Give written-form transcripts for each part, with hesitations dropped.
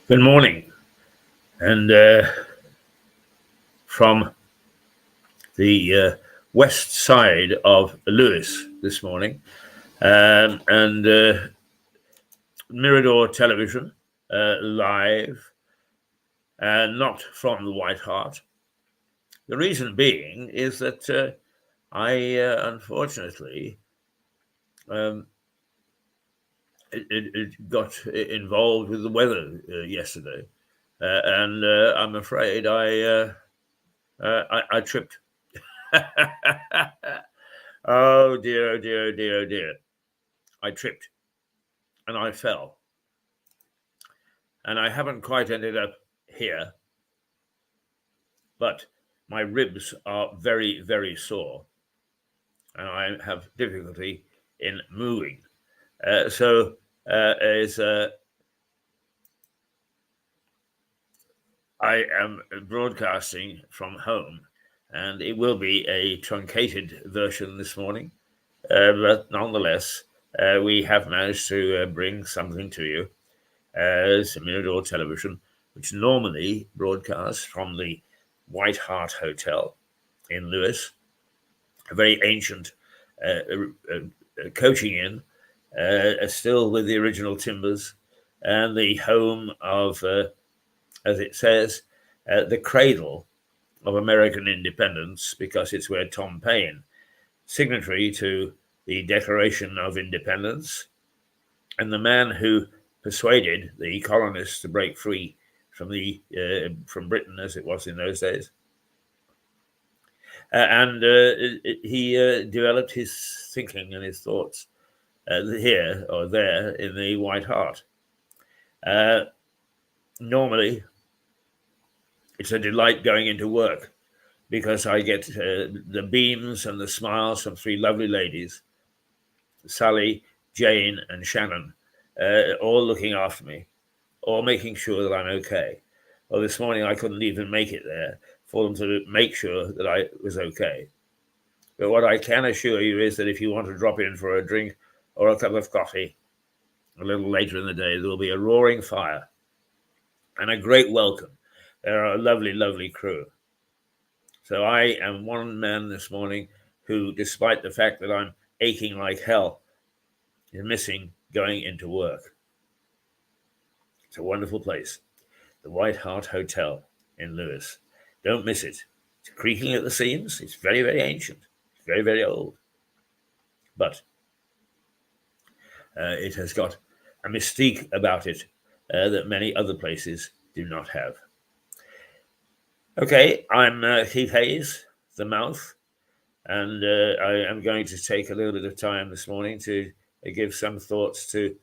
Good morning, and from the west side of Lewis this morning, and Mirador Television live, not from the White Hart. The reason being is that I unfortunately it got involved with the weather yesterday, and I'm afraid I tripped. Oh dear, oh dear, oh dear, oh dear. I tripped and I fell. And I haven't quite ended up here, but my ribs are very, very sore and I have difficulty in moving. So as I am broadcasting from home, and it will be a truncated version this morning, but nonetheless, we have managed to bring something to you as Mirador Television, which normally broadcasts from the White Hart Hotel in Lewis, a very ancient coaching inn, still with the original timbers, and the home of, as it says, the cradle of American independence, because it's where Tom Paine, signatory to the Declaration of Independence, and the man who persuaded the colonists to break free from from Britain, as it was in those days, and he developed his thinking and his thoughts here or there in the White Hart. Normally, it's a delight going into work because I get the beams and the smiles from three lovely ladies, Sally, Jane, and Shannon, all looking after me, or making sure that I'm okay. Well, this morning I couldn't even make it there for them to make sure that I was okay. But what I can assure you is that if you want to drop in for a drink or a cup of coffee a little later in the day, there will be a roaring fire and a great welcome. They're a lovely, lovely crew. So I am one man this morning who, despite the fact that I'm aching like hell, is missing going into work. It's a wonderful place, the White Hart Hotel in Lewis. Don't miss it. It's creaking at the seams. It's very, very ancient. It's very, very old. But it has got a mystique about it that many other places do not have. Okay, I'm Keith Hayes, the Mouth, and I am going to take a little bit of time this morning to give some thoughts to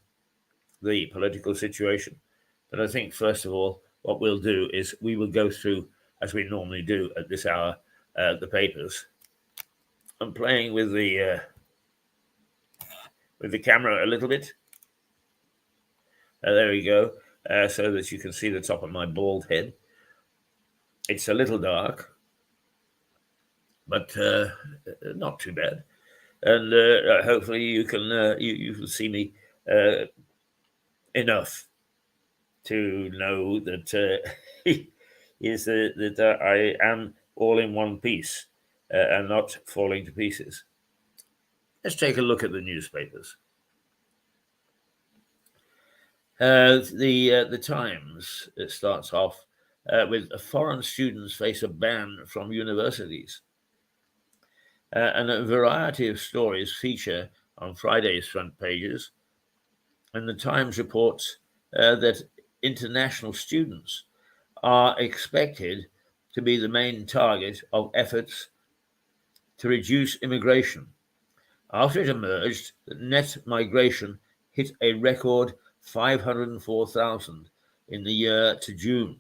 the political situation. But I think, first of all, what we'll do is we will go through, as we normally do at this hour, the papers. I'm playing with the camera a little bit. There we go, so that you can see the top of my bald head. It's a little dark, but not too bad. And hopefully you can you can see me enough to know that is that I am all in one piece and not falling to pieces. Let's take a look at the newspapers. The Times, it starts off with foreign students face a ban from universities. And a variety of stories feature on Friday's front pages. And the Times reports that international students are expected to be the main target of efforts to reduce immigration, after it emerged that net migration hit a record 504,000 in the year to June.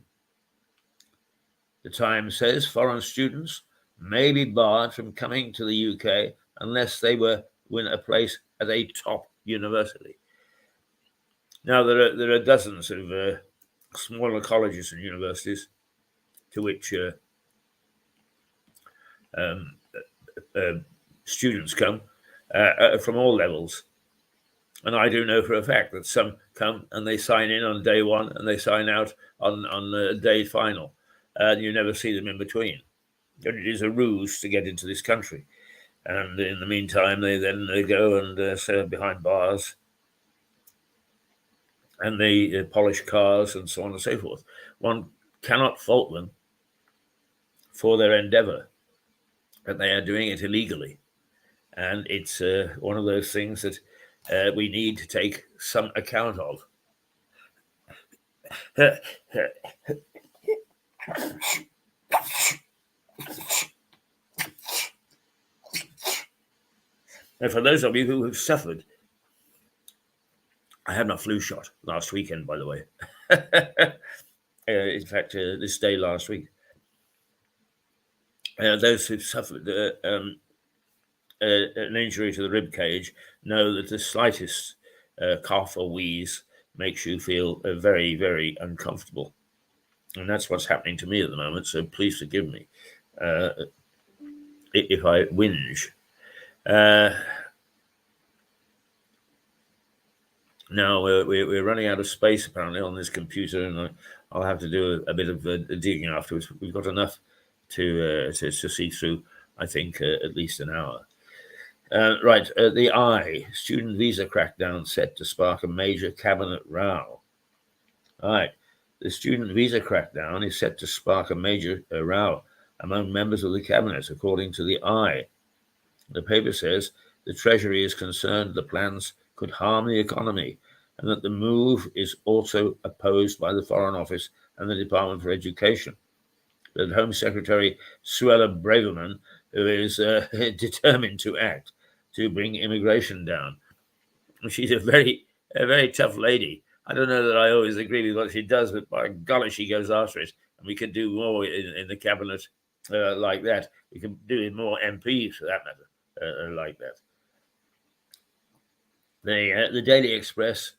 The Times says foreign students may be barred from coming to the UK unless they win a place at a top university. Now, there are dozens of smaller colleges and universities to which students come from all levels. And I do know for a fact that some come and they sign in on day one and they sign out on the day final. And you never see them in between. And it is a ruse to get into this country. And in the meantime, they go and serve behind bars, and they polish cars and so on and so forth. One cannot fault them for their endeavor, but they are doing it illegally. And it's one of those things that we need to take some account of. And for those of you who have suffered, I had my flu shot last weekend, by the way. In fact, this day last week. Those who've suffered an injury to the rib cage know that the slightest cough or wheeze makes you feel very, very uncomfortable. And that's what's happening to me at the moment, so please forgive me if I whinge. Now we're running out of space apparently on this computer, and I'll have to do a bit of digging afterwards. We've got enough to see through, I think, at least an hour. Right, the I, student visa crackdown set to spark a major cabinet row. All right, the student visa crackdown is set to spark a major row among members of the cabinet, according to the I. The paper says the Treasury is concerned the plans could harm the economy, and that the move is also opposed by the Foreign Office and the Department for Education. But Home Secretary Suella Braverman, who is determined to act to bring immigration down. She's a very tough lady. I don't know that I always agree with what she does, but by golly, she goes after it. And we could do more in the cabinet like that. We can do with more MPs, for that matter, like that. The Daily Express,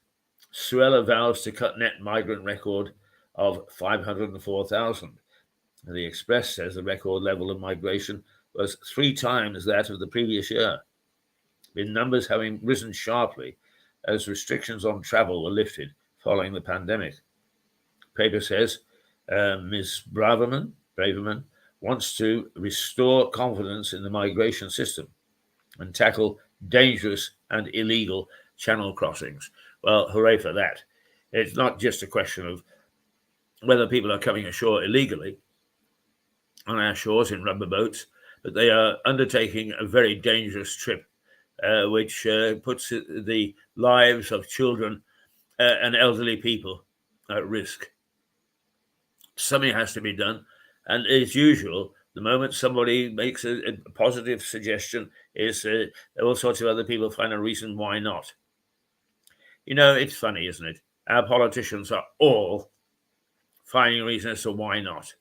Suella vows to cut net migrant record of 504,000. The Express says the record level of migration was 3 times that of the previous year, with numbers having risen sharply as restrictions on travel were lifted following the pandemic. The paper says Ms. Braverman wants to restore confidence in the migration system and tackle dangerous and illegal channel crossings. Well, hooray for that. It's not just a question of whether people are coming ashore illegally on our shores in rubber boats, but they are undertaking a very dangerous trip, which puts the lives of children and elderly people at risk. Something has to be done, and as usual, the moment somebody makes a positive suggestion, is all sorts of other people find a reason why not. You know, it's funny, isn't it? Our politicians are all finding reasons as to why not.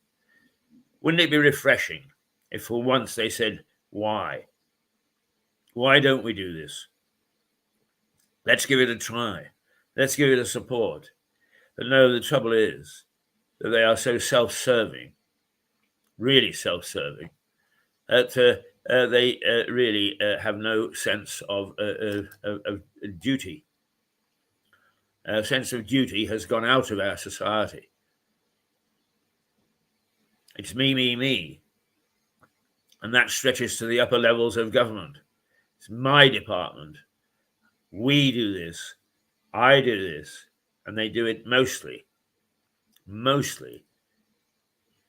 Wouldn't it be refreshing if for once they said, why? Why don't we do this? Let's give it a try. Let's give it a support. But no, the trouble is that they are so self-serving, really self-serving, that they really have no sense of duty. A sense of duty has gone out of our society. It's me. And that stretches to the upper levels of government. It's my department. We do this. I do this. And they do it mostly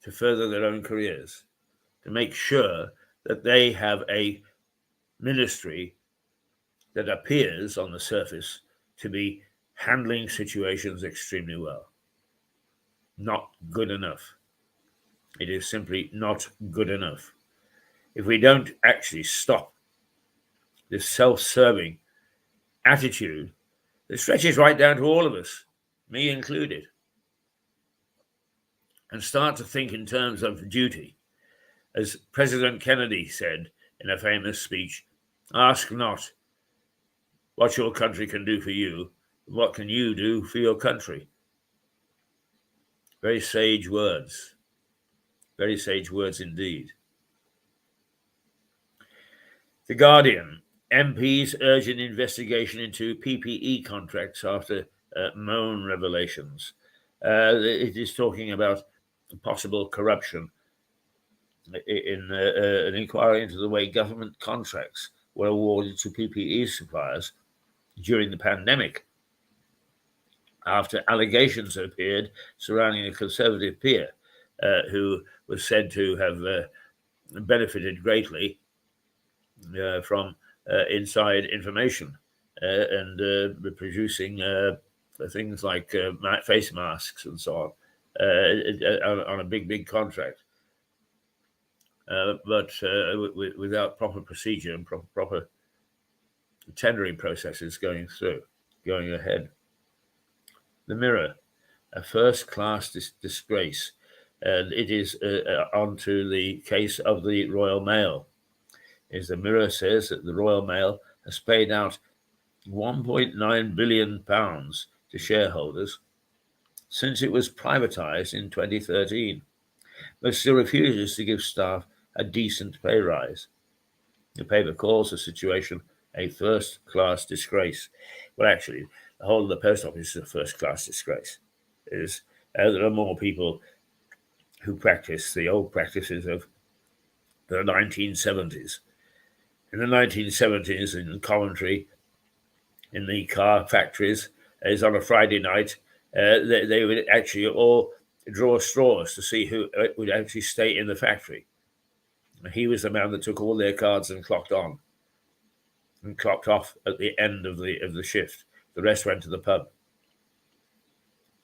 to further their own careers, to make sure that they have a ministry that appears on the surface to be handling situations extremely well. Not good enough. It is simply not good enough. If we don't actually stop this self-serving attitude that stretches right down to all of us, me included, and start to think in terms of duty, as President Kennedy said in a famous speech, ask not what your country can do for you, what can you do for your country? Very sage words. Very sage words indeed. The Guardian, MPs urge an investigation into PPE contracts after Moan revelations. It is talking about possible corruption in an inquiry into the way government contracts were awarded to PPE suppliers during the pandemic, after allegations appeared surrounding a Conservative peer who was said to have benefited greatly from inside information and producing things like face masks and so on a big contract. But without proper procedure and proper tendering processes going ahead. The Mirror, a first-class disgrace, and it is onto the case of the Royal Mail. As the Mirror says that the Royal Mail has paid out £1.9 billion to shareholders since it was privatised in 2013, but still refuses to give staff a decent pay rise. The paper calls the situation a first-class disgrace. Well, actually, the whole of the post office is a first-class disgrace. There are more people who practice the old practices of the 1970s. In the 1970s, in Coventry, in the car factories, as on a Friday night, they would actually all draw straws to see who would actually stay in the factory. He was the man that took all their cards and clocked on and clocked off at the end of the shift. The rest went to the pub.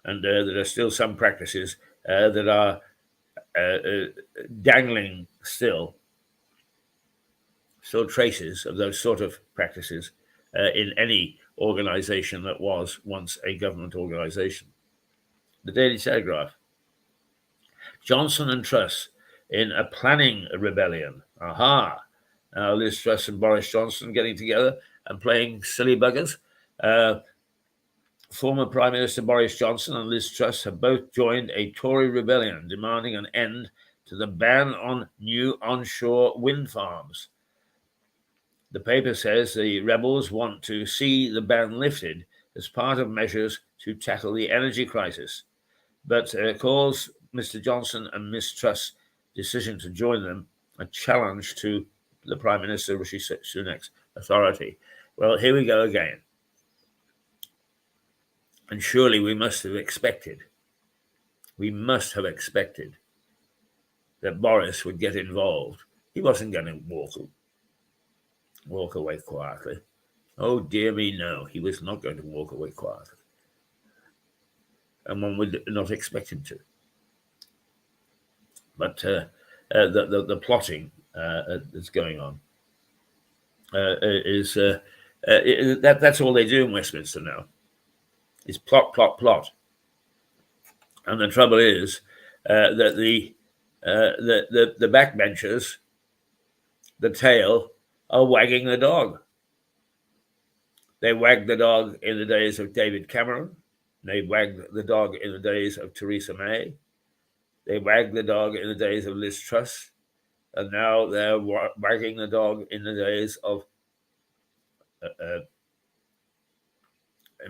And there are still some practices that are dangling still traces of those sort of practices in any organisation that was once a government organisation. The Daily Telegraph. Johnson and Truss in a planning rebellion. Aha! Now Liz Truss and Boris Johnson getting together and playing silly buggers. Former Prime Minister Boris Johnson and Liz Truss have both joined a Tory rebellion demanding an end to the ban on new onshore wind farms. The paper says the rebels want to see the ban lifted as part of measures to tackle the energy crisis, but calls Mr. Johnson and Ms. Truss' decision to join them a challenge to the Prime Minister Rishi Sunak's authority. Well, here we go again. And surely we must have expected that Boris would get involved. He wasn't going to walk away quietly. Oh, dear me, no, he was not going to walk away quietly. And one would not expect him to. But the plotting that's going on is that's all they do in Westminster now. Is plot, plot, plot. And the trouble is that the backbenchers, the tail, are wagging the dog. They wagged the dog in the days of David Cameron. They wagged the dog in the days of Theresa May. They wagged the dog in the days of Liz Truss. And now they're wagging the dog in the days of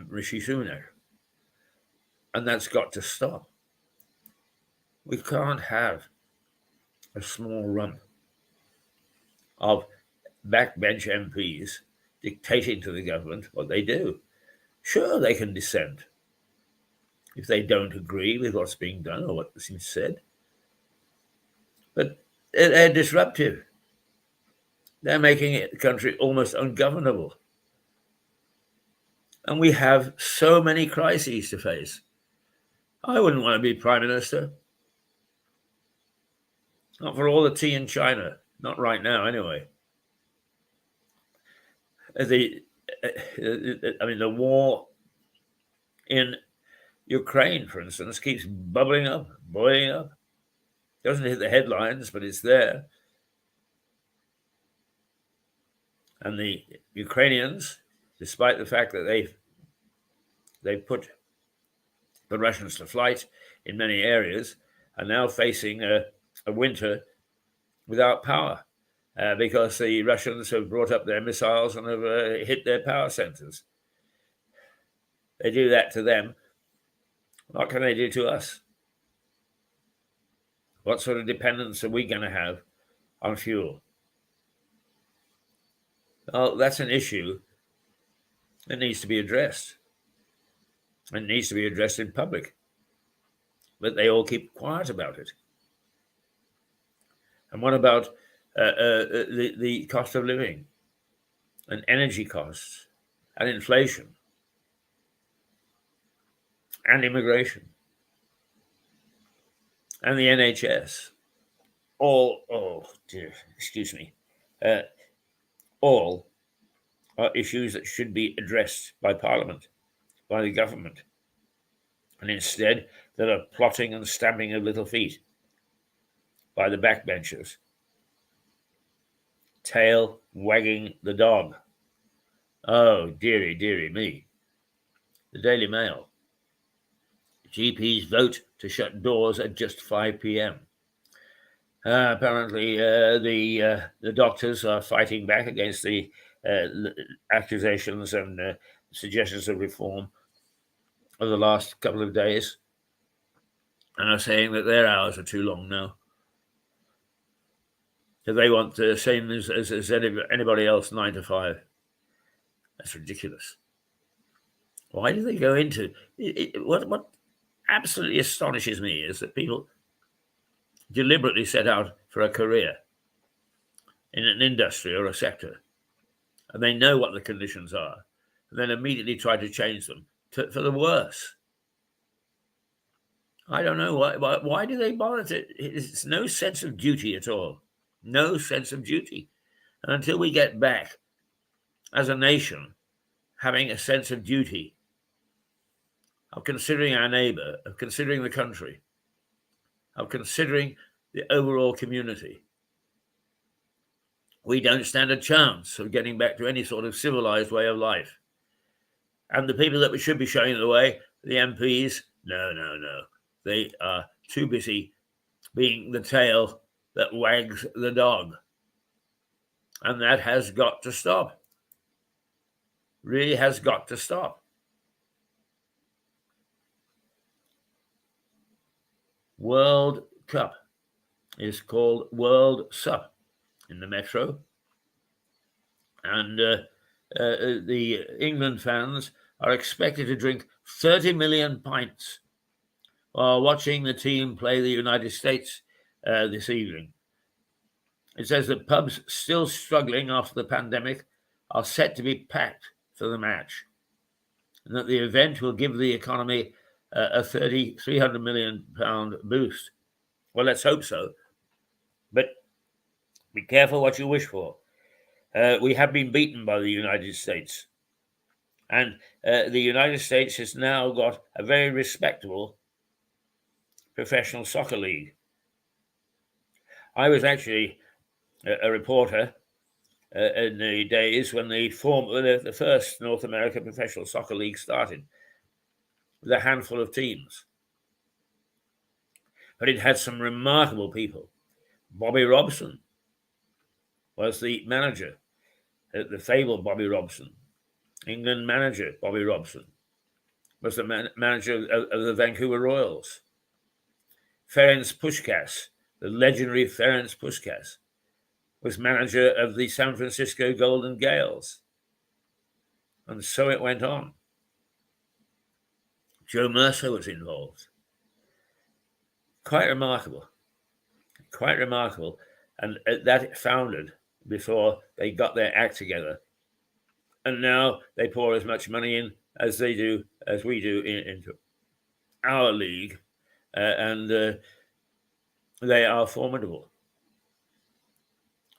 Rishi Sunak. And that's got to stop. We can't have a small rump of backbench MPs dictating to the government what they do. Sure, they can dissent if they don't agree with what's being done or what seems said. But they're disruptive. They're making the country almost ungovernable. And we have so many crises to face. I wouldn't want to be Prime Minister. Not for all the tea in China. Not right now, anyway. The war in Ukraine, for instance, keeps bubbling up, boiling up. Doesn't hit the headlines, but it's there. And the Ukrainians, despite the fact that they've put the Russians to flight in many areas, are now facing a winter without power. because the Russians have brought up their missiles and have hit their power centers. They do that to them. What can they do to us? What sort of dependence are we going to have on fuel? Well, that's an issue that needs to be addressed. And it needs to be addressed in public. But they all keep quiet about it. And what about the cost of living and energy costs and inflation and immigration and the NHS? All are issues that should be addressed by Parliament, by the government. And instead, there are plotting and stamping of little feet by the backbenchers. Tail wagging the dog. Oh, dearie, dearie me. The Daily Mail. GPs vote to shut doors at just 5 p.m. Apparently, the doctors are fighting back against the accusations and suggestions of reform of the last couple of days, and are saying that their hours are too long now. So they want the same as anybody else, 9 to 5. That's ridiculous. Why do they go into it? What absolutely astonishes me is that people deliberately set out for a career in an industry or a sector, and they know what the conditions are, and then immediately try to change them for the worse. I don't know why do they bother to? It's no sense of duty at all. No sense of duty. And until we get back as a nation having a sense of duty, of considering our neighbor, of considering the country, of considering the overall community, we don't stand a chance of getting back to any sort of civilized way of life. And the people that we should be showing the way, the MPs, no. They are too busy being the tail that wags the dog. And that has got to stop. Really has got to stop. World Cup is called World Sup in the Metro. And the England fans are expected to drink 30 million pints while watching the team play the United States this evening. It says that pubs still struggling after the pandemic are set to be packed for the match, and that the event will give the economy a £300 million boost. Well, let's hope so. But be careful what you wish for. We have been beaten by the United States. And the United States has now got a very respectable professional soccer league. I was actually a reporter in the days when the first North American professional soccer league started, with a handful of teams. But it had some remarkable people. Bobby Robson was the manager, the fabled Bobby Robson. England manager Bobby Robson was the manager of the Vancouver Royals. Ferenc Puskás, the legendary Ferenc Puskás, was manager of the San Francisco Golden Gales. And so it went on. Joe Mercer was involved. Quite remarkable. And that foundered before they got their act together. And now they pour as much money in as we do into our league. And they are formidable.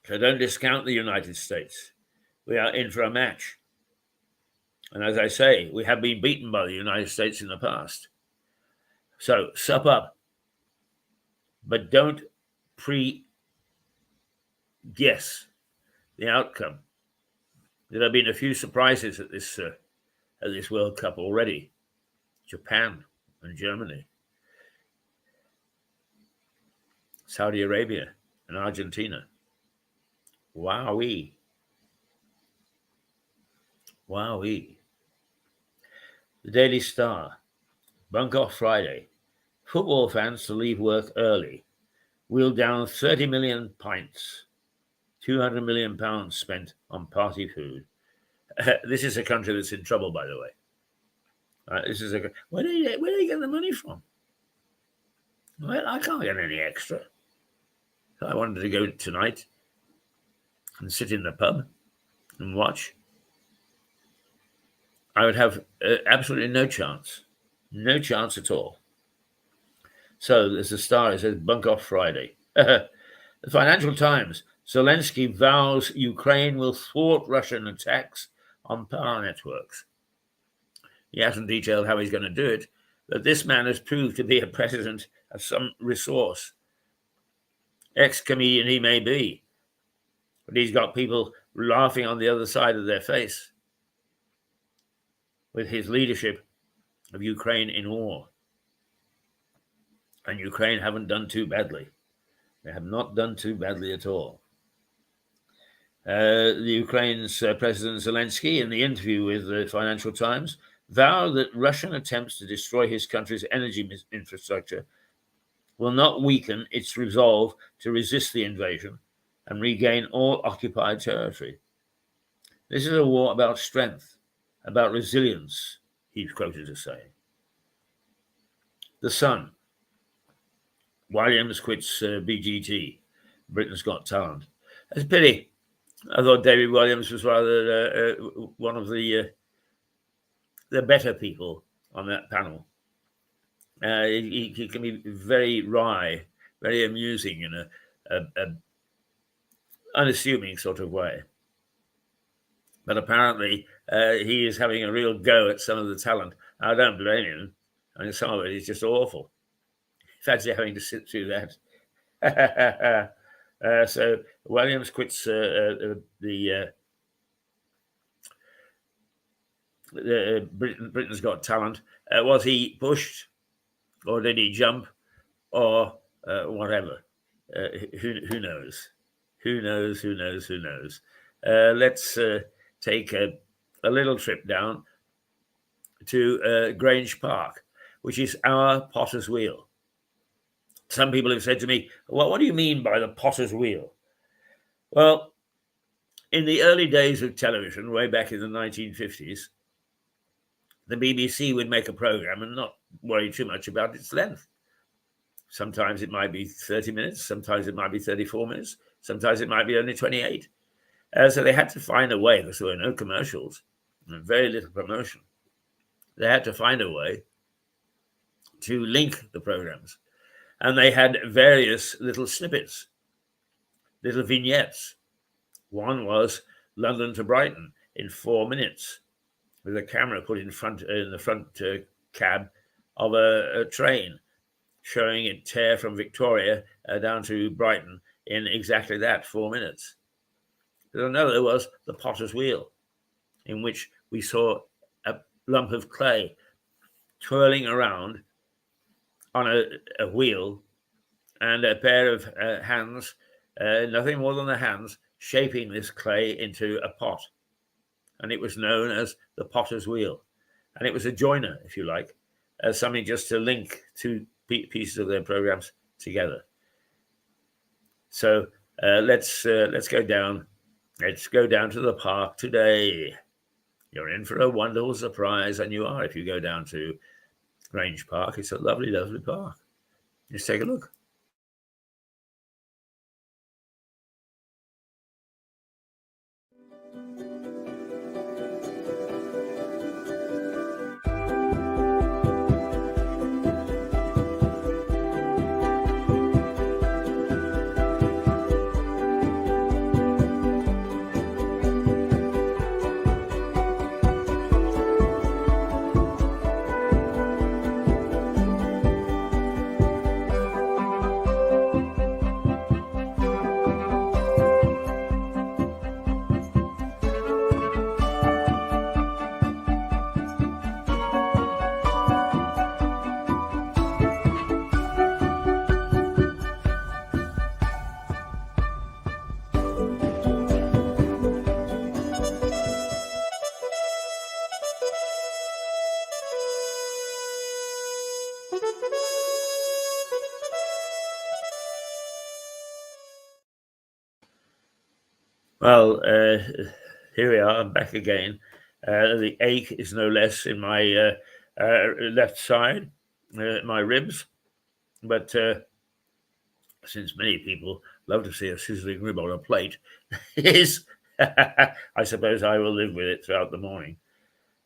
So don't discount the United States. We are in for a match. And as I say, we have been beaten by the United States in the past. So sup up. But don't pre-guess the outcome. There have been a few surprises at this World Cup already. Japan and Germany. Saudi Arabia and Argentina. Wowee. Wowee. The Daily Star. Bunk off Friday. Football fans to leave work early. Wheel down 30 million pints. 200 million pounds spent on party food. This is a country that's in trouble, by the way. This is where do you get the money from? Well, I can't get any extra. I wanted to go tonight and sit in the pub and watch. I would have absolutely no chance at all. So there's a star. It says bunk off Friday. The Financial Times. Zelensky vows Ukraine will thwart Russian attacks on power networks. He hasn't detailed how he's going to do it, but this man has proved to be a president of some resource. Ex-comedian he may be, but he's got people laughing on the other side of their face with his leadership of Ukraine in war. And Ukraine haven't done too badly. They have not done too badly at all. The Ukraine's President Zelensky, in the interview with the Financial Times, vowed that Russian attempts to destroy his country's energy infrastructure will not weaken its resolve to resist the invasion and regain all occupied territory. This is a war about strength, about resilience, he's quoted as saying. The Sun. Williams quits BGT, Britain's Got Talent. It's a pity. I thought David Williams was rather one of the better people on that panel. He can be very wry, very amusing in a unassuming sort of way. But apparently he is having a real go at some of the talent. I don't blame him. I mean, some of it is just awful. Fancy having to sit through that. So Williams quits Britain's Got Talent. Was he pushed, or did he jump, or whatever? Who knows? Who knows? Let's take a little trip down to Grange Park, which is our Potter's Wheel. Some people have said to me, well, what do you mean by the Potter's Wheel? Well, in the early days of television, way back in the 1950s, the BBC would make a program and not worry too much about its length. Sometimes it might be 30 minutes, sometimes it might be 34 minutes, sometimes it might be only 28. So they had to find a way, because there were no commercials and very little promotion. They had to find a way to link the programs. And they had various little snippets, little vignettes. One was London to Brighton in 4 minutes, with a camera put in the front cab of a train, showing it tear from Victoria down to Brighton in exactly that 4 minutes. But another was the Potter's Wheel, in which we saw a lump of clay twirling around on a wheel, and a pair of hands, nothing more than the hands, shaping this clay into a pot. And it was known as the Potter's Wheel. And it was a joiner, if you like, something just to link two pieces of their programs together. So let's go down. Let's go down to the park today. You're in for a wonderful surprise, and you are if you go down to Grange Park. It's a lovely, lovely park. Just take a look. Well, here we are. I'm back again. The ache is no less in my left side, my ribs. But since many people love to see a sizzling rib on a plate, is I suppose I will live with it throughout the morning.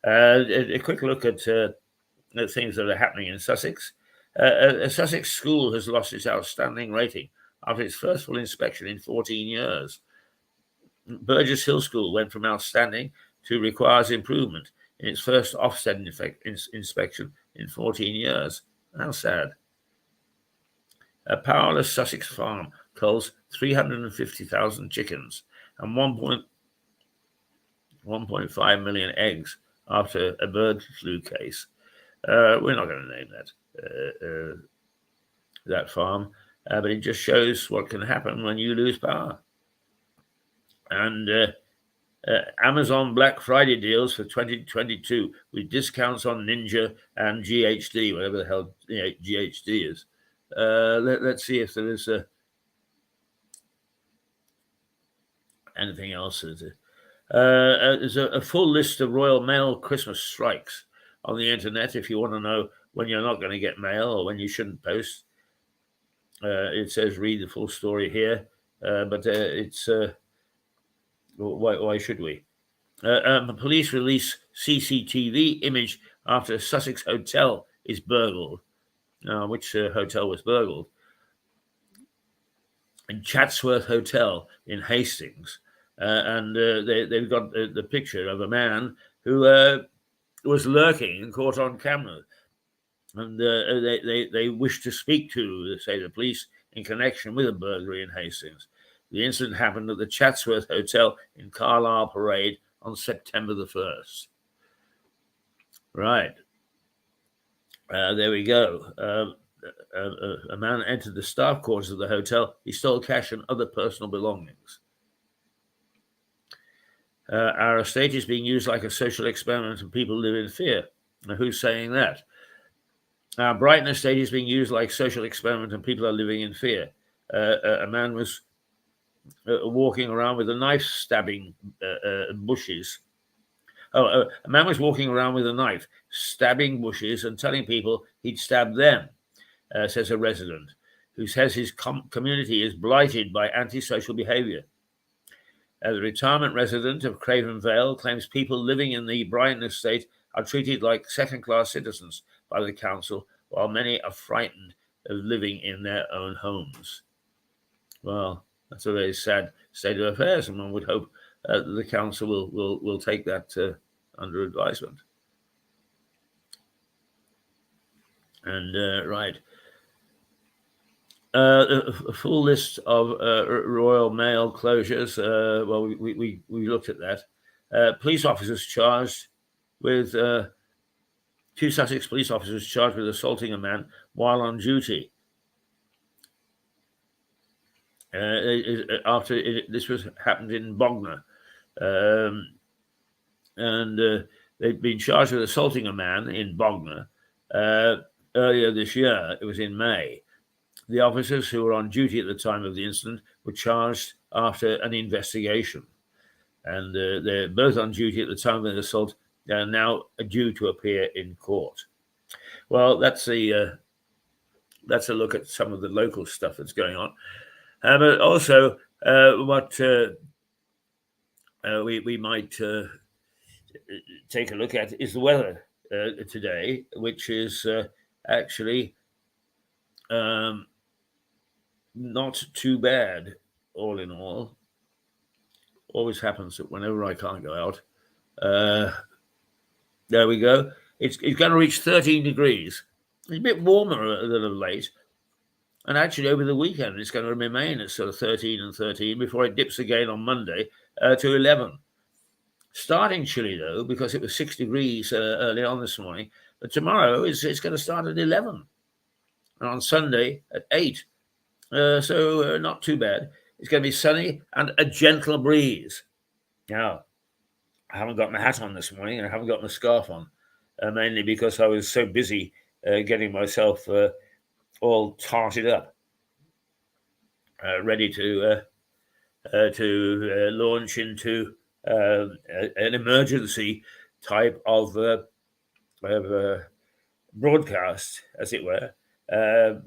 A quick look at things that are happening in Sussex. A Sussex school has lost its outstanding rating after its first full inspection in 14 years. Burgess Hill School went from outstanding to requires improvement in its first offset inspection in 14 years. How sad. A powerless Sussex farm culls 350,000 chickens and 1.5 million eggs after a bird flu case. We're not going to name that farm, but it just shows what can happen when you lose power. And Amazon Black Friday deals for 2022 with discounts on Ninja and GHD, whatever the hell GHD is. Let's see if there is anything else. There's a full list of Royal Mail Christmas strikes on the internet if you want to know when you're not going to get mail or when you shouldn't post. It says read the full story here, but it's why should we? Police release CCTV image after a Sussex hotel is burgled. Which hotel was burgled? In Chatsworth Hotel in Hastings. And they've got the picture of a man who was lurking and caught on camera. And they wish to speak to, say, the police in connection with a burglary in Hastings. The incident happened at the Chatsworth Hotel in Carlisle Parade on September the 1st. Right. There we go. A man entered the staff quarters of the hotel. He stole cash and other personal belongings. Our estate is being used like a social experiment and people live in fear. Now, who's saying that? Our Brighton estate is being used like social experiment and people are living in fear. A man was walking around with a knife stabbing bushes. A man was walking around with a knife, stabbing bushes and telling people he'd stab them, says a resident, who says his community is blighted by antisocial behaviour. The retirement resident of Craven Vale claims people living in the Brighton estate are treated like second-class citizens by the council, while many are frightened of living in their own homes. Well, that's a very sad state of affairs, and one would hope the council will take that under advisement. And right. A full list of Royal Mail closures. Well, we looked at that. Police officers charged with 2 Sussex police officers charged with assaulting a man while on duty. This happened in Bognor, and they'd been charged with assaulting a man in Bognor earlier this year. It was in May. The officers who were on duty at the time of the incident were charged after an investigation. And they're both on duty at the time of the assault. They are now due to appear in court. Well, that's a look at some of the local stuff that's going on. But also what we might take a look at is the weather today, which is actually not too bad, all in all. Always happens that whenever I can't go out, there we go. It's going to reach 13 degrees. It's a bit warmer than of late. And actually, over the weekend, it's going to remain at sort of 13 and 13 before it dips again on Monday to 11. Starting chilly, though, because it was 6 degrees early on this morning. But tomorrow, it's going to start at 11. And on Sunday, at 8. So not too bad. It's going to be sunny and a gentle breeze. Now, I haven't got my hat on this morning and I haven't got my scarf on, mainly because I was so busy getting myself all tarted up, ready to to launch into an emergency type of broadcast, as it were,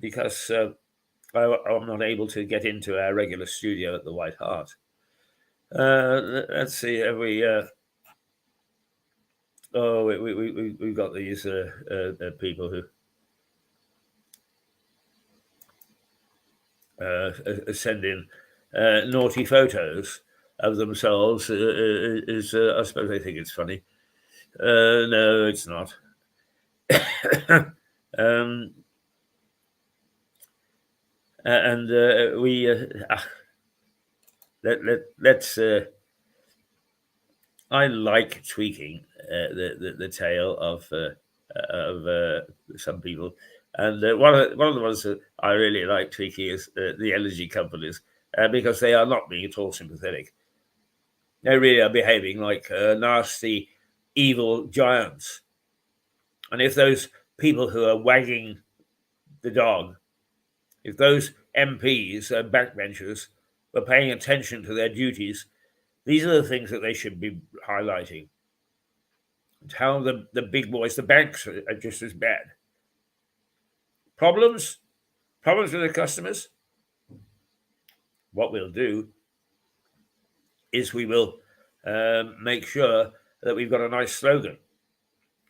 because I'm not able to get into our regular studio at the White Hart. Let's see. Have we? We've got these people who send in naughty photos of themselves. I suppose they think it's funny. No, it's not. Let's. I like tweaking the tale of some people, and one of the ones that I really like tweaking is the energy companies, because they are not being at all sympathetic. They really are behaving like nasty, evil giants. And if those people who are wagging the dog, if those MPs and backbenchers were paying attention to their duties, these are the things that they should be highlighting. How the big boys, the banks, are just as bad. Problems with the customers. What we'll do is we will make sure that we've got a nice slogan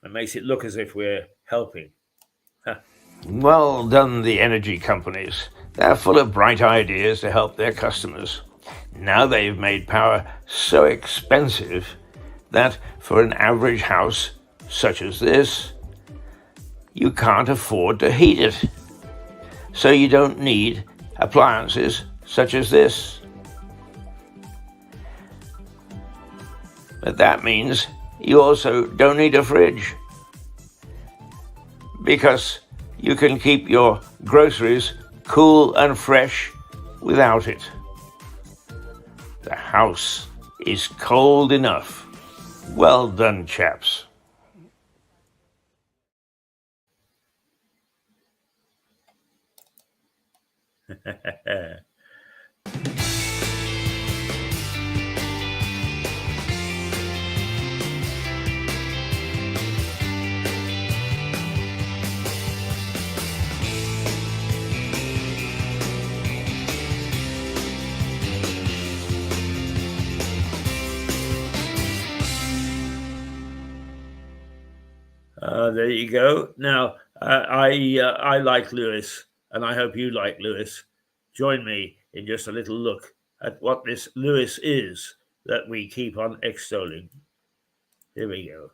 that makes it look as if we're helping. Well done, the energy companies. They're full of bright ideas to help their customers. Now they've made power so expensive that for an average house such as this, you can't afford to heat it. So you don't need appliances such as this. But that means you also don't need a fridge, because you can keep your groceries cool and fresh without it. The house is cold enough. Well done, chaps. There you go. Now, I like Lewis, and I hope you like Lewis. Join me in just a little look at what this Lewis is that we keep on extolling. Here we go.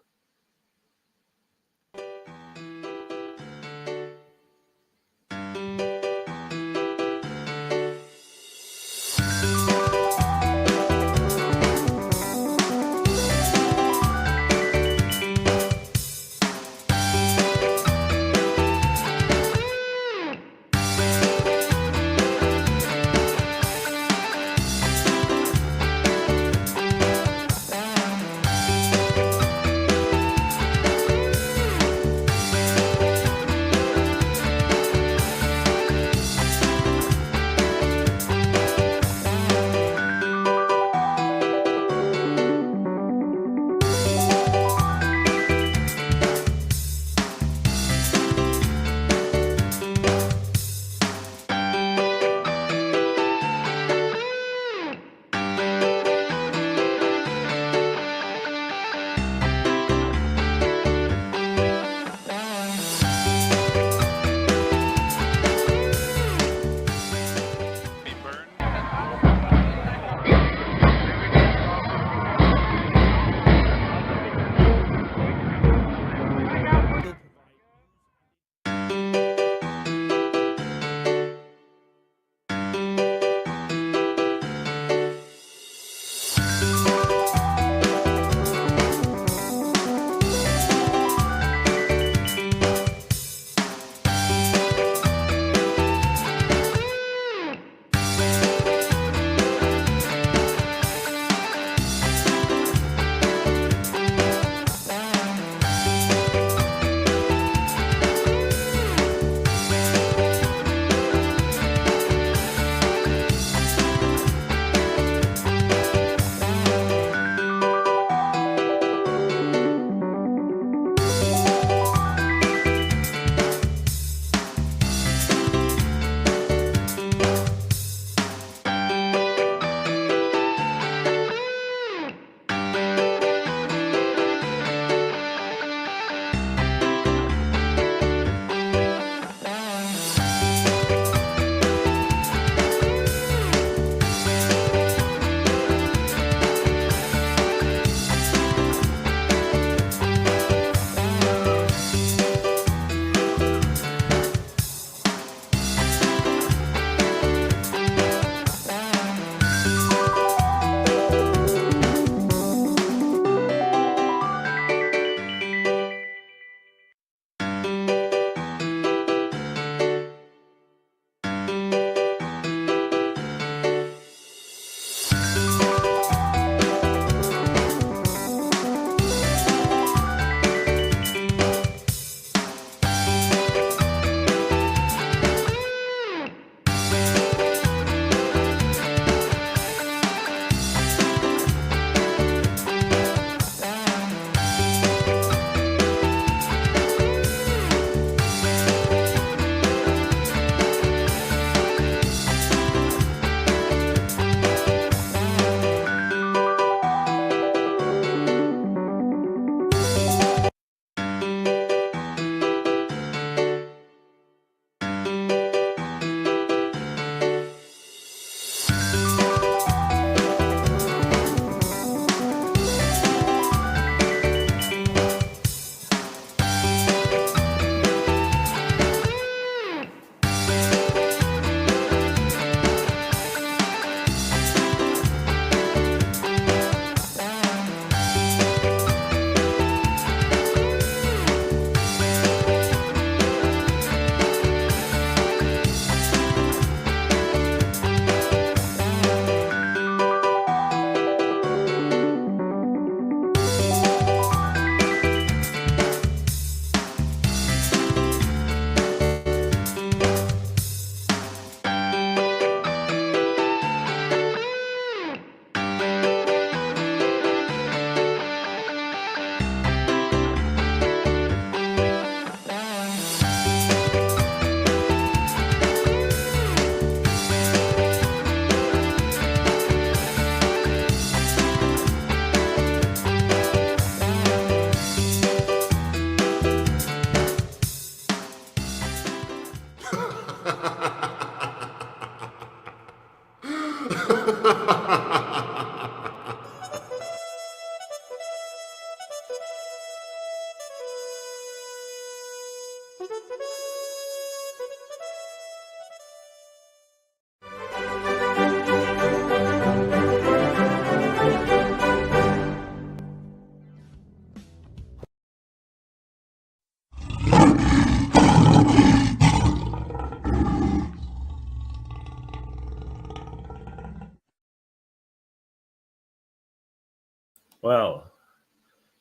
Well,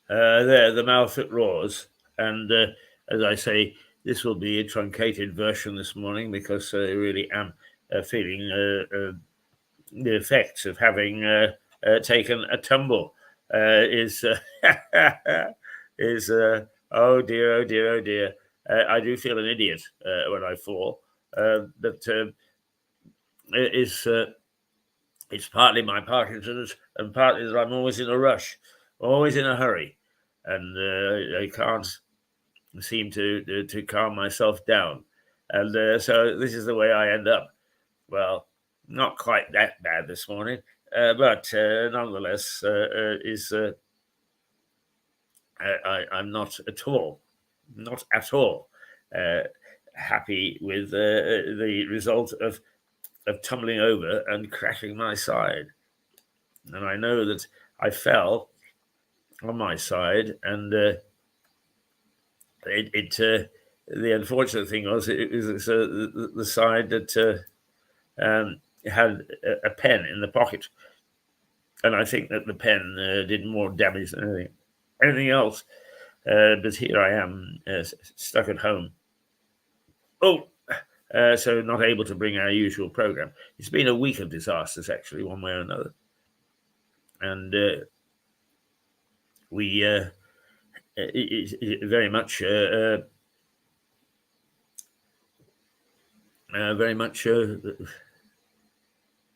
there, the mouth that roars. And as I say, this will be a truncated version this morning because I really am feeling the effects of having taken a tumble. Is is oh dear, oh dear, oh dear. I do feel an idiot when I fall. But is it's partly my Parkinson's and partly that I'm always in a rush, always in a hurry, and I can't seem to calm myself down, and so this is the way I end up. Well, not quite that bad this morning, but nonetheless, I'm not at all, uh, happy with the result of tumbling over and crashing my side. And I know that I fell on my side, and the unfortunate thing was it was the side that had a pen in the pocket, and I think that the pen did more damage than anything else. But here I am, stuck at home. Oh, so not able to bring our usual program. It's been a week of disasters, actually, one way or another, and we very much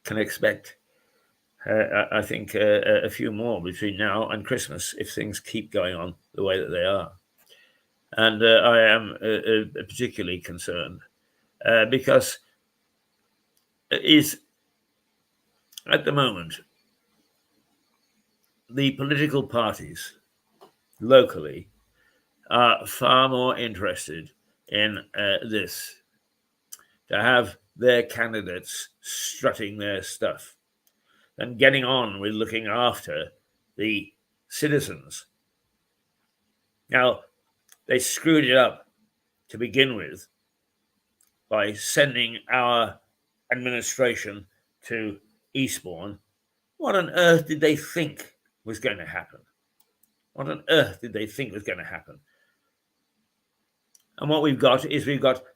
can expect. I think a few more between now and Christmas if things keep going on the way that they are, and I am particularly concerned because is at the moment the political parties locally are far more interested in this, to have their candidates strutting their stuff than getting on with looking after the citizens. Now, they screwed it up to begin with by sending our administration to Eastbourne. What on earth did they think was going to happen? What on earth did they think was going to happen? And what we've got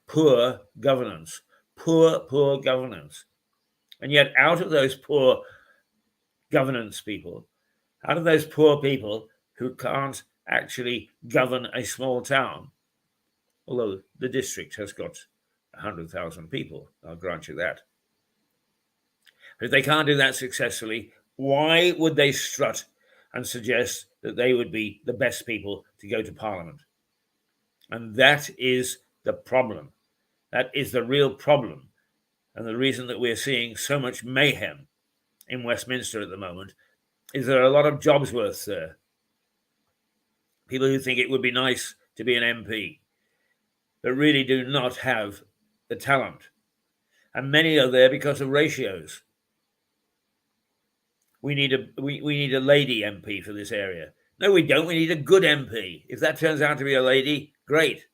poor governance, poor governance. And yet out of those poor governance people, out of those poor people who can't actually govern a small town, although the district has got 100,000 people, I'll grant you that. But if they can't do that successfully, why would they strut and suggest that they would be the best people to go to Parliament? And that is the problem. That is the real problem. And the reason that we're seeing so much mayhem in Westminster at the moment is there are a lot of Jobsworths there. People who think it would be nice to be an MP, but really do not have the talent. And many are there because of ratios. We need a lady MP for this area. No, we don't. We need a good MP. If that turns out to be a lady, great.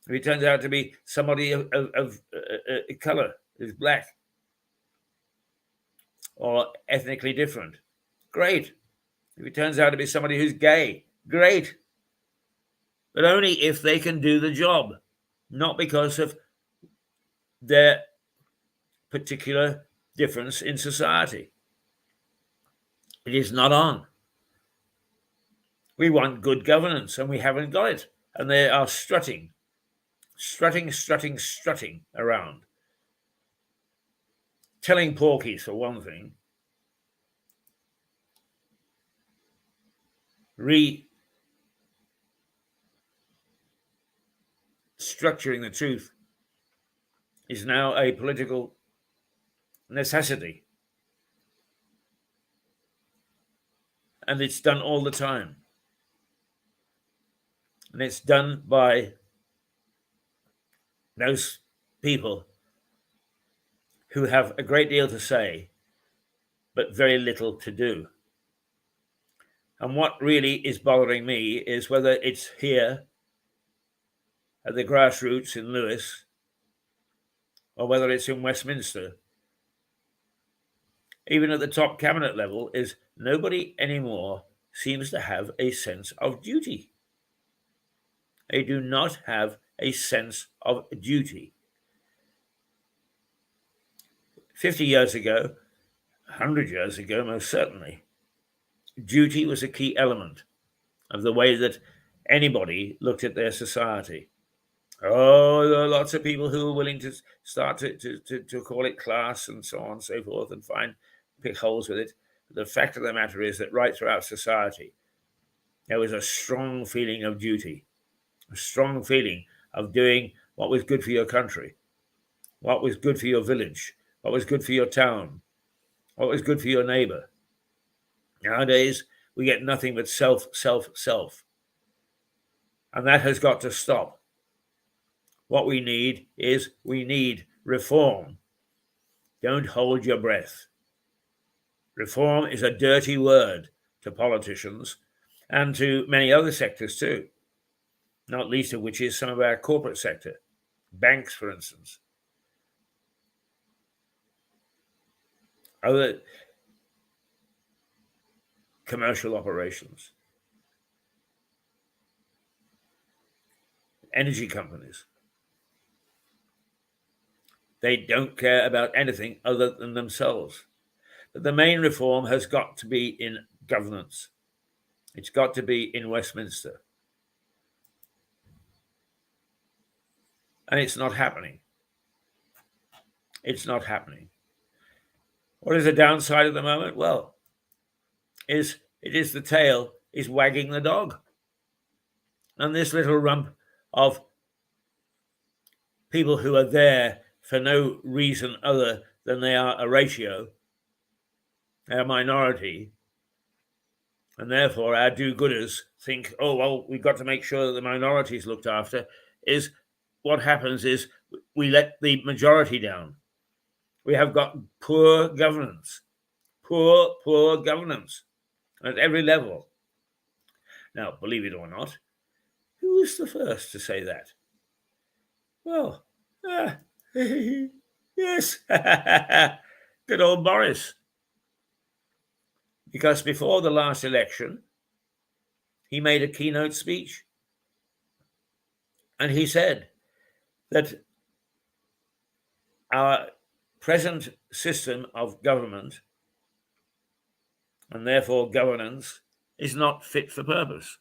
If it turns out to be somebody of color, who's black or ethnically different, great. If it turns out to be somebody who's gay, great. But only if they can do the job, not because of their particular difference in society. It is not on. We want good governance, and we haven't got it. And they are strutting around. Telling porkies, for one thing, restructuring the truth is now a political necessity. And it's done all the time. And it's done by those people who have a great deal to say, but very little to do. And what really is bothering me is whether it's here at the grassroots in Lewis or whether it's in Westminster, even at the top cabinet level, is nobody anymore seems to have a sense of duty. They do not have a sense of duty. 50 years ago, 100 years ago, most certainly, duty was a key element of the way that anybody looked at their society. Oh, there are lots of people who are willing to start to call it class and so on and so forth and pick holes with it. The fact of the matter is that right throughout society, there was a strong feeling of duty, a strong feeling of doing what was good for your country, what was good for your village, what was good for your town, what was good for your neighbor. Nowadays, we get nothing but self, self, self. And that has got to stop. What we need reform. Don't hold your breath. Reform is a dirty word to politicians and to many other sectors too, not least of which is some of our corporate sector, banks, for instance. Other commercial operations, energy companies. They don't care about anything other than themselves. But the main reform has got to be in governance. It's got to be in Westminster. And it's not happening. It's not happening. What is the downside at the moment? Well, it is the tail is wagging the dog. And this little rump of people who are there for no reason other than they are a ratio, they're a minority, and therefore our do-gooders think, oh, well, we've got to make sure that the minorities looked after, is what happens is we let the majority down. We have got poor governance at every level. Now, believe it or not, who was the first to say that? Well, yes, good old Boris. Because before the last election, he made a keynote speech. And he said that our present system of government, and therefore governance, is not fit for purpose.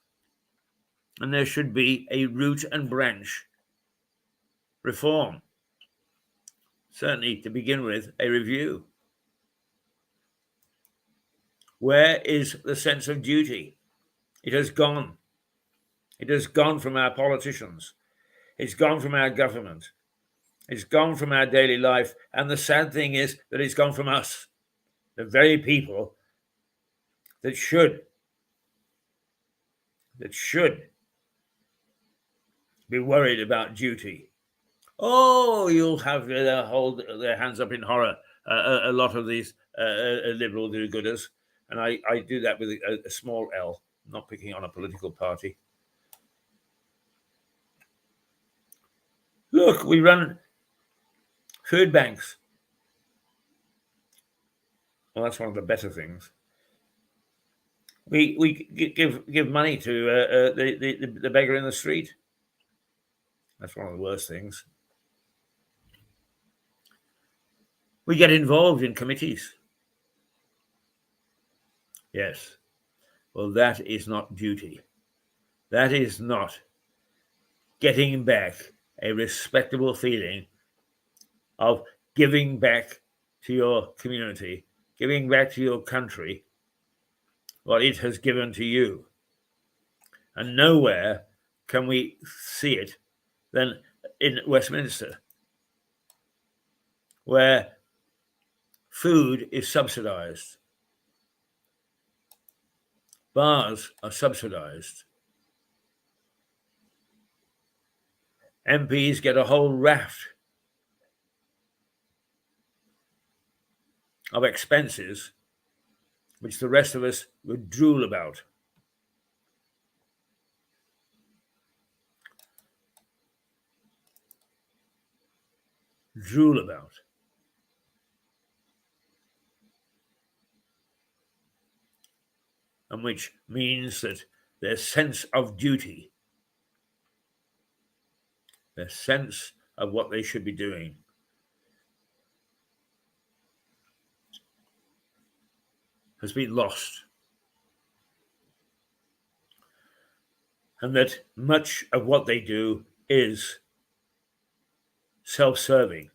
And there should be a root and branch reform. Certainly, to begin with, a review. Where is the sense of duty? It has gone. It has gone from our politicians. It's gone from our government. It's gone from our daily life. And the sad thing is that it's gone from us, the very people that should be worried about duty. Oh, you'll have hold their hands up in horror, a lot of these liberal do-gooders. And I do that with a small L, not picking on a political party. Look, we run food banks. Well, that's one of the better things. We give money to the beggar in the street. That's one of the worst things. We get involved in committees. Yes. Well, that is not duty. That is not getting back a respectable feeling of giving back to your community, giving back to your country what it has given to you. And nowhere can we see it than in Westminster, where food is subsidized. Bars are subsidized. MPs get a whole raft of expenses which the rest of us would drool about. And which means that their sense of duty, their sense of what they should be doing, has been lost. And that much of what they do is self-serving.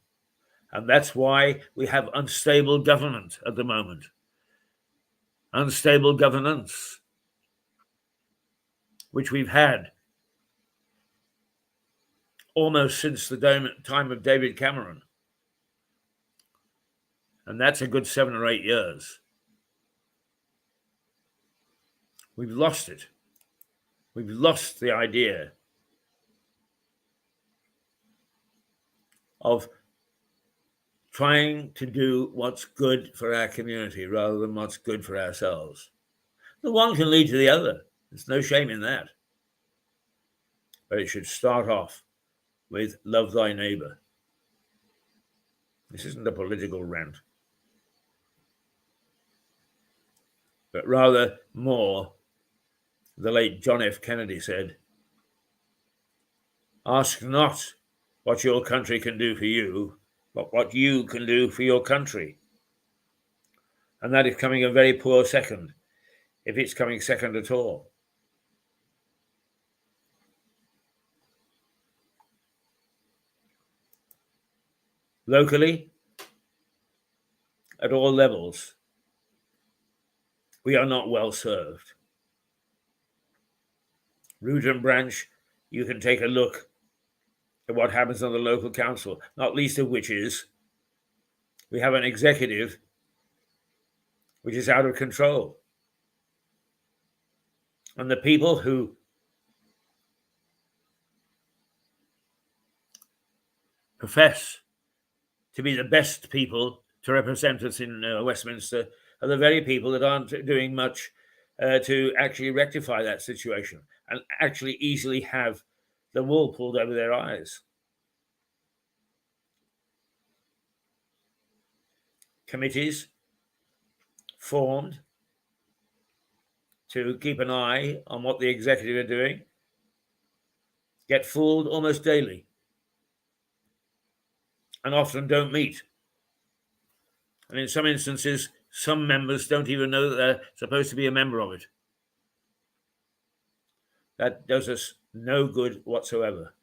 And that's why we have unstable government at the moment. Unstable governance, which we've had almost since the time of David Cameron. And that's a good 7 or 8 years. We've lost it. We've lost the idea of trying to do what's good for our community rather than what's good for ourselves. The one can lead to the other. There's no shame in that. But it should start off with love thy neighbour. This isn't a political rant, but rather more, the late John F. Kennedy said, ask not what your country can do for you, but what you can do for your country. And that is coming a very poor second, if it's coming second at all. Locally, at all levels, we are not well served. Root and branch, you can take a look at what happens on the local council, not least of which is we have an executive which is out of control. And the people who profess to be the best people to represent us in Westminster are the very people that aren't doing much to actually rectify that situation and actually easily have the wool pulled over their eyes. Committees formed to keep an eye on what the executive are doing get fooled almost daily and often don't meet. And in some instances, some members don't even know that they're supposed to be a member of it. That does us no good whatsoever.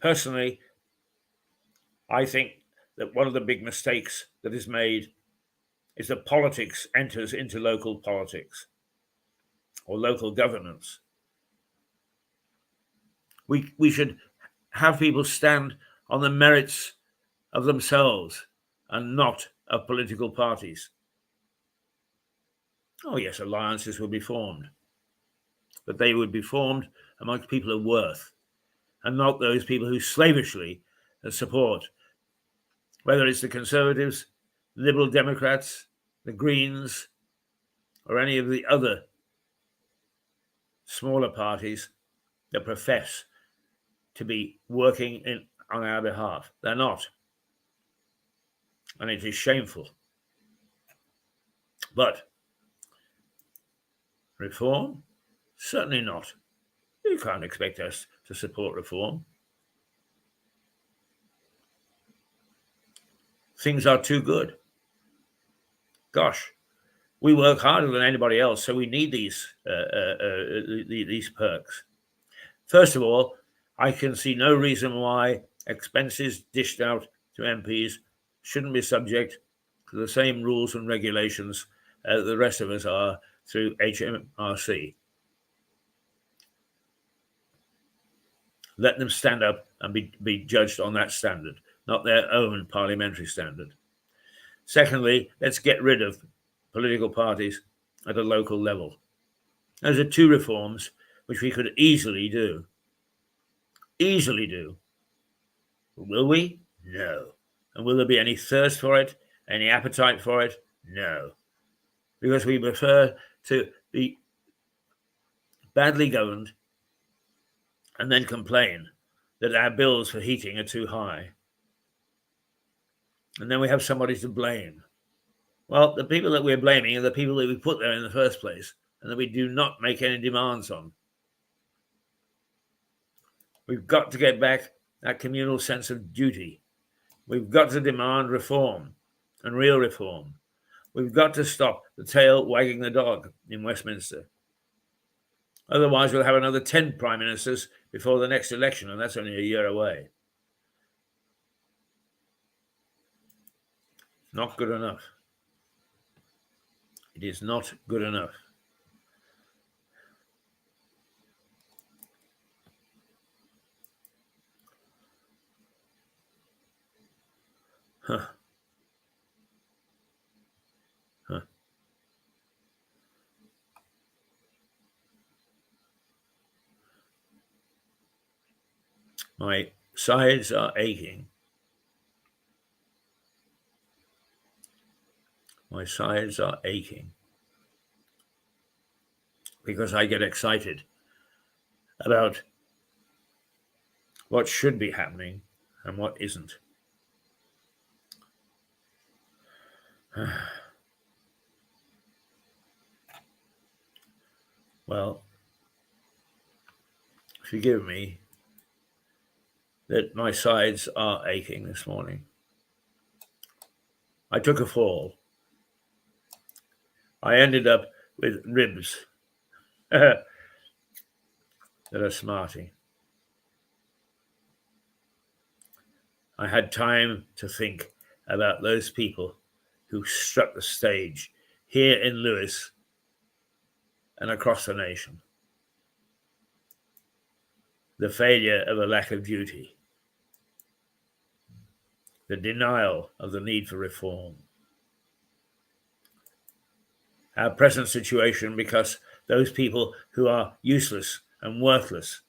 Personally, I think that one of the big mistakes that is made is that politics enters into local politics or local governance. We should have people stand on the merits of themselves and not of political parties. Oh yes, alliances will be formed, but they would be formed amongst people of worth and not those people who slavishly support, whether it's the Conservatives, Liberal Democrats, the Greens, or any of the other smaller parties that profess to be working on our behalf. They're not. And it is shameful. But reform? Certainly not. You can't expect us to support reform. Things are too good. Gosh, we work harder than anybody else, so we need these perks. First of all, I can see no reason why expenses dished out to MPs shouldn't be subject to the same rules and regulations the rest of us are through HMRC. Let them stand up and be judged on that standard, not their own parliamentary standard. Secondly, let's get rid of political parties at a local level. Those are two reforms which we could easily do. Easily do. Will we? No. And will there be any thirst for it? Any appetite for it? No. Because we prefer to be badly governed and then complain that our bills for heating are too high. And then we have somebody to blame. Well, the people that we're blaming are the people that we put there in the first place and that we do not make any demands on. We've got to get back that communal sense of duty. We've got to demand reform and real reform. We've got to stop the tail wagging the dog in Westminster. Otherwise, we'll have another 10 prime ministers before the next election, and that's only a year away. Not good enough. It is not good enough. Huh. Huh. My sides are aching. My sides are aching because I get excited about what should be happening and what isn't. Well, forgive me that my sides are aching this morning. I took a fall. I ended up with ribs that are smarting. I had time to think about those people who struck the stage here in Lewis and across the nation. The failure of a lack of duty, the denial of the need for reform, our present situation because those people who are useless and worthless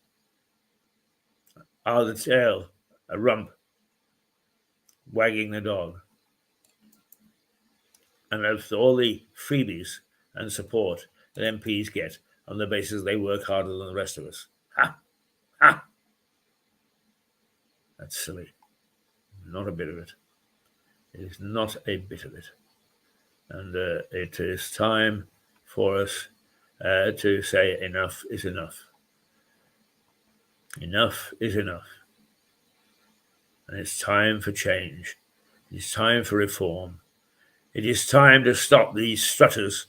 are the tail, a rump, wagging the dog. And of all the freebies and support that MPs get on the basis they work harder than the rest of us. Ha! Ha! That's silly. Not a bit of it. It is not a bit of it. And it is time for us to say enough is enough. Enough is enough. And it's time for change. It's time for reform. It is time to stop these strutters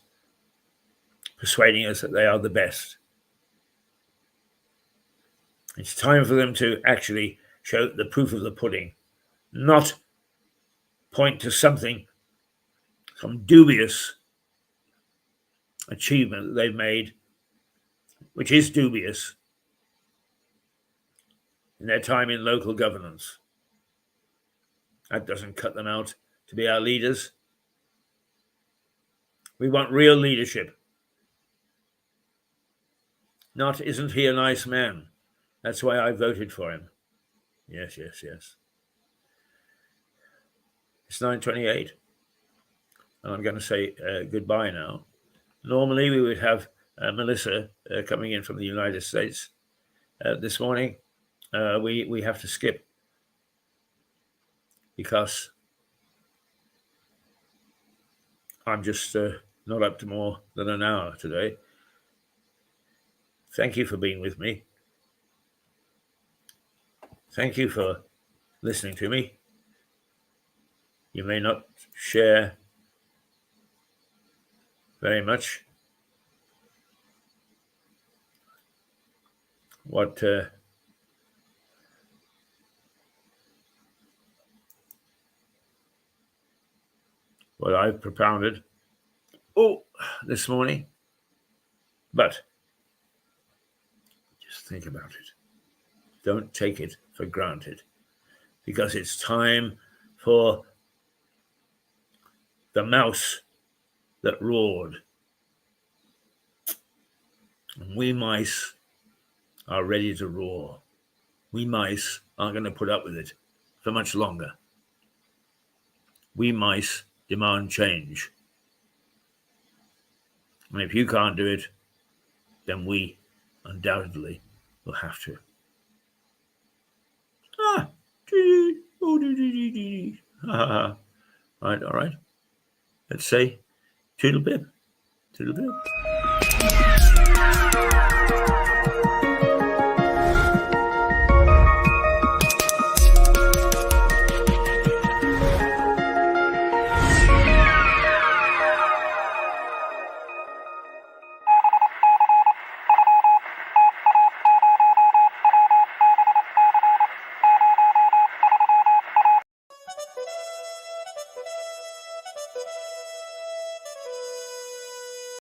persuading us that they are the best. It's time for them to actually show the proof of the pudding, not point to something, some dubious achievement that they've made, which is dubious, in their time in local governance. That doesn't cut them out to be our leaders. We want real leadership. Not, isn't he a nice man? That's why I voted for him. Yes, yes, yes. It's 9:28, and I'm going to say goodbye now. Normally, we would have Melissa coming in from the United States. This morning, we have to skip because I'm just not up to more than an hour today. Thank you for being with me. Thank you for listening to me. You may not share very much what I've propounded this morning, but just think about it. Don't take it for granted, because it's time for the mouse that roared. And we mice are ready to roar. We mice aren't going to put up with it for much longer. We mice demand change. And if you can't do it, then we undoubtedly will have to. Ah, right, all right. Let's say toodle pip, toodle pip.